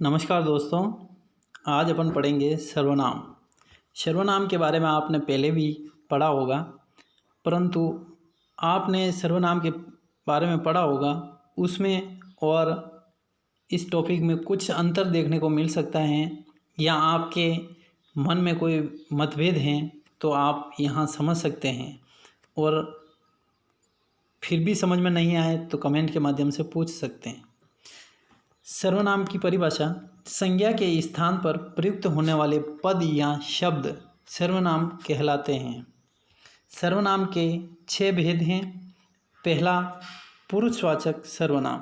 नमस्कार दोस्तों, आज अपन पढ़ेंगे सर्वनाम। सर्वनाम के बारे में आपने पहले भी पढ़ा होगा, परंतु आपने सर्वनाम के बारे में पढ़ा होगा उसमें और इस टॉपिक में कुछ अंतर देखने को मिल सकता है, या आपके मन में कोई मतभेद हैं तो आप यहाँ समझ सकते हैं, और फिर भी समझ में नहीं आए तो कमेंट के माध्यम से पूछ सकते हैं। सर्वनाम की परिभाषा: संज्ञा के स्थान पर प्रयुक्त होने वाले पद या शब्द सर्वनाम कहलाते हैं। सर्वनाम के 6 भेद हैं। पहला, पुरुषवाचक सर्वनाम।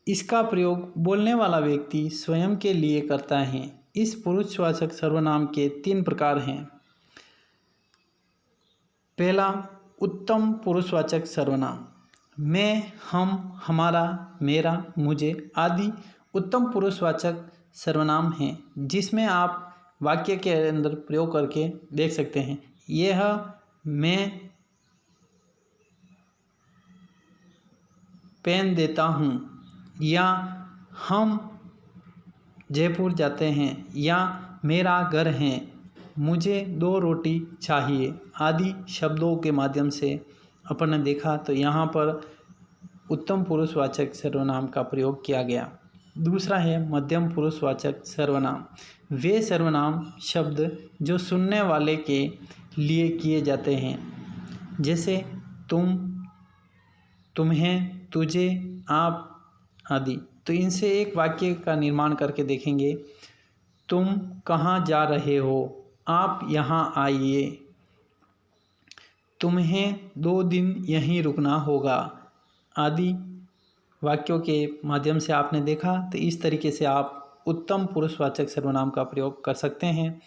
इसका प्रयोग बोलने वाला व्यक्ति स्वयं के लिए करता है। इस पुरुषवाचक सर्वनाम के 3 प्रकार हैं। पहला, उत्तम पुरुषवाचक सर्वनाम। मैं, हम, हमारा, मेरा, मुझे आदि उत्तम पुरुषवाचक सर्वनाम हैं, जिसमें आप वाक्य के अंदर प्रयोग करके देख सकते हैं। यह मैं पेन देता हूँ, या हम जयपुर जाते हैं, या मेरा घर है, मुझे 2 रोटी चाहिए आदि शब्दों के माध्यम से अपन ने देखा तो यहाँ पर उत्तम पुरुषवाचक सर्वनाम का प्रयोग किया गया। दूसरा है मध्यम पुरुषवाचक सर्वनाम। वे सर्वनाम शब्द जो सुनने वाले के लिए किए जाते हैं, जैसे तुम, तुम्हें, तुझे, आप आदि। तो इनसे एक वाक्य का निर्माण करके देखेंगे। तुम कहाँ जा रहे हो? आप यहाँ आइए। तुम्हें 2 दिन यहीं रुकना होगा आदि वाक्यों के माध्यम से आपने देखा। तो इस तरीके से आप उत्तम पुरुषवाचक सर्वनाम का प्रयोग कर सकते हैं।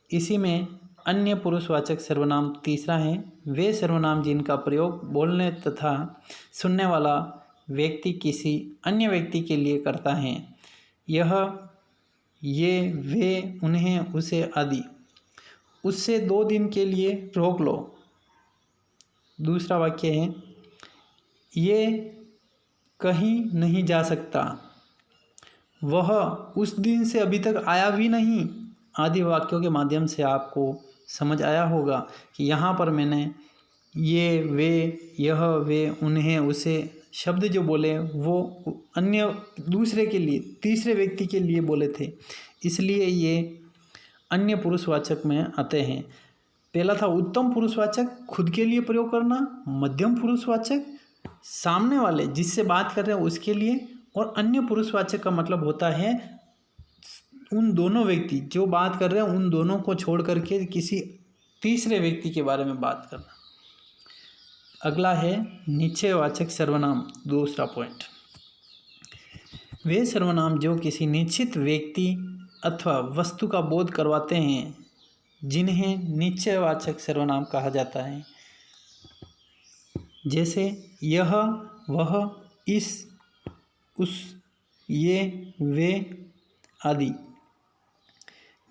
इसी में अन्य पुरुषवाचक सर्वनाम तीसरा है। वे सर्वनाम जिनका प्रयोग बोलने तथा सुनने वाला व्यक्ति किसी अन्य व्यक्ति के लिए करता है। यह, ये, वे, उन्हें, उसे आदि। उससे 2 दिन के लिए रोक लो। दूसरा वाक्य है, ये कहीं नहीं जा सकता, वह उस दिन से अभी तक आया भी नहीं आदि वाक्यों के माध्यम से आपको समझ आया होगा कि यहाँ पर मैंने ये, वे, यह, वे, उन्हें, उसे शब्द जो बोले वो अन्य दूसरे के लिए, तीसरे व्यक्ति के लिए बोले थे, इसलिए ये अन्य पुरुषवाचक में आते हैं। पहला था उत्तम पुरुषवाचक, खुद के लिए प्रयोग करना। मध्यम पुरुषवाचक, सामने वाले जिससे बात कर रहे हैं उसके लिए। और अन्य पुरुषवाचक का मतलब होता है उन दोनों व्यक्ति जो बात कर रहे हैं उन दोनों को छोड़ करके किसी तीसरे व्यक्ति के बारे में बात करना। अगला है निश्चयवाचक सर्वनाम, दूसरा पॉइंट। वे सर्वनाम जो किसी निश्चित व्यक्ति अथवा वस्तु का बोध करवाते हैं, जिन्हें निश्चयवाचक सर्वनाम कहा जाता है। जैसे यह, वह, इस, उस, ये, वे आदि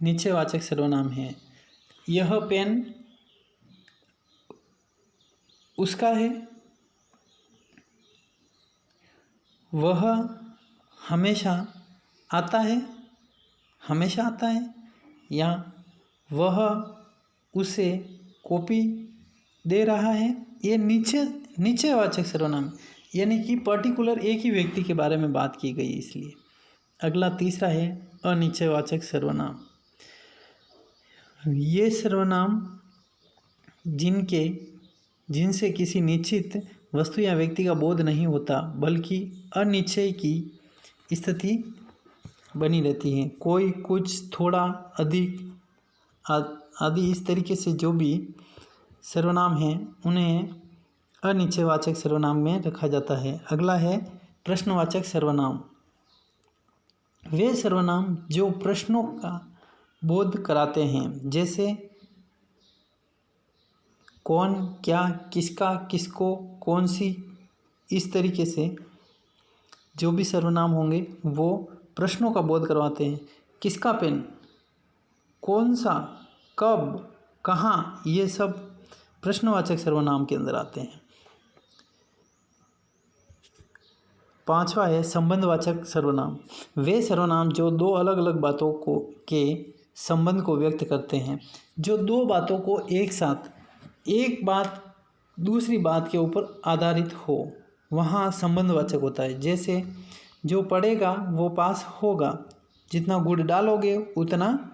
निश्चयवाचक सर्वनाम है। यह पेन उसका है, वह हमेशा आता है, हमेशा आता है, या वह उसे कॉपी दे रहा है। ये निश्चयवाचक सर्वनाम, यानी कि पर्टिकुलर एक ही व्यक्ति के बारे में बात की गई इसलिए। अगला तीसरा है अनिश्चयवाचक सर्वनाम। ये सर्वनाम जिनसे किसी निश्चित वस्तु या व्यक्ति का बोध नहीं होता, बल्कि अनिश्चय की स्थिति बनी रहती है। कोई, कुछ, थोड़ा, अधिक आदि इस तरीके से जो भी सर्वनाम हैं उन्हें अनिश्चयवाचक सर्वनाम में रखा जाता है। अगला है प्रश्नवाचक सर्वनाम। वे सर्वनाम जो प्रश्नों का बोध कराते हैं, जैसे कौन, क्या, किसका, किसको, कौन सी। इस तरीके से जो भी सर्वनाम होंगे वो प्रश्नों का बोध करवाते हैं। किसका पेन, कौन सा, कब, कहाँ, ये सब प्रश्नवाचक सर्वनाम के अंदर आते हैं। 5वां है संबंधवाचक सर्वनाम। वे सर्वनाम जो दो अलग अलग बातों को के संबंध को व्यक्त करते हैं। जो दो बातों को एक साथ, एक बात दूसरी बात के ऊपर आधारित हो, वहाँ संबंधवाचक होता है। जैसे जो पढ़ेगा वो पास होगा, जितना गुड़ डालोगे उतना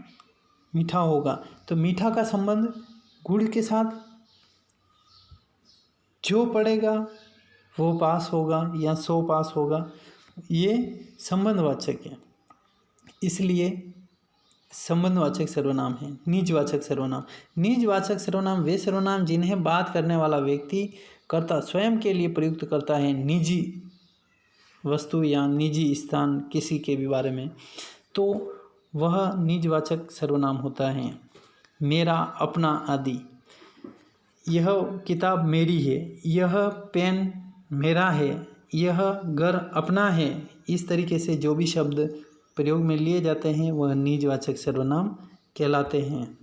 मीठा होगा। तो मीठा का संबंध गुड़ के साथ, जो पढ़ेगा वो पास होगा या 100 पास होगा, ये संबंधवाचक है। इसलिए संबंधवाचक सर्वनाम है। निजवाचक सर्वनाम। निजवाचक सर्वनाम वे सर्वनाम जिन्हें बात करने वाला व्यक्ति कर्ता स्वयं के लिए प्रयुक्त करता है, निजी वस्तु या निजी स्थान किसी के भी बारे में, तो वह निजवाचक सर्वनाम होता है। मेरा, अपना आदि। यह किताब मेरी है, यह पेन मेरा है, यह घर अपना है। इस तरीके से जो भी शब्द प्रयोग में लिए जाते हैं वह निजवाचक सर्वनाम कहलाते हैं।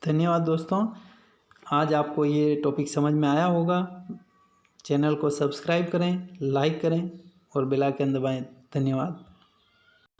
धन्यवाद दोस्तों। आज आपको ये टॉपिक समझ में आया होगा। चैनल को सब्सक्राइब करें, लाइक करें और बेल आइकन दबाएं। धन्यवाद।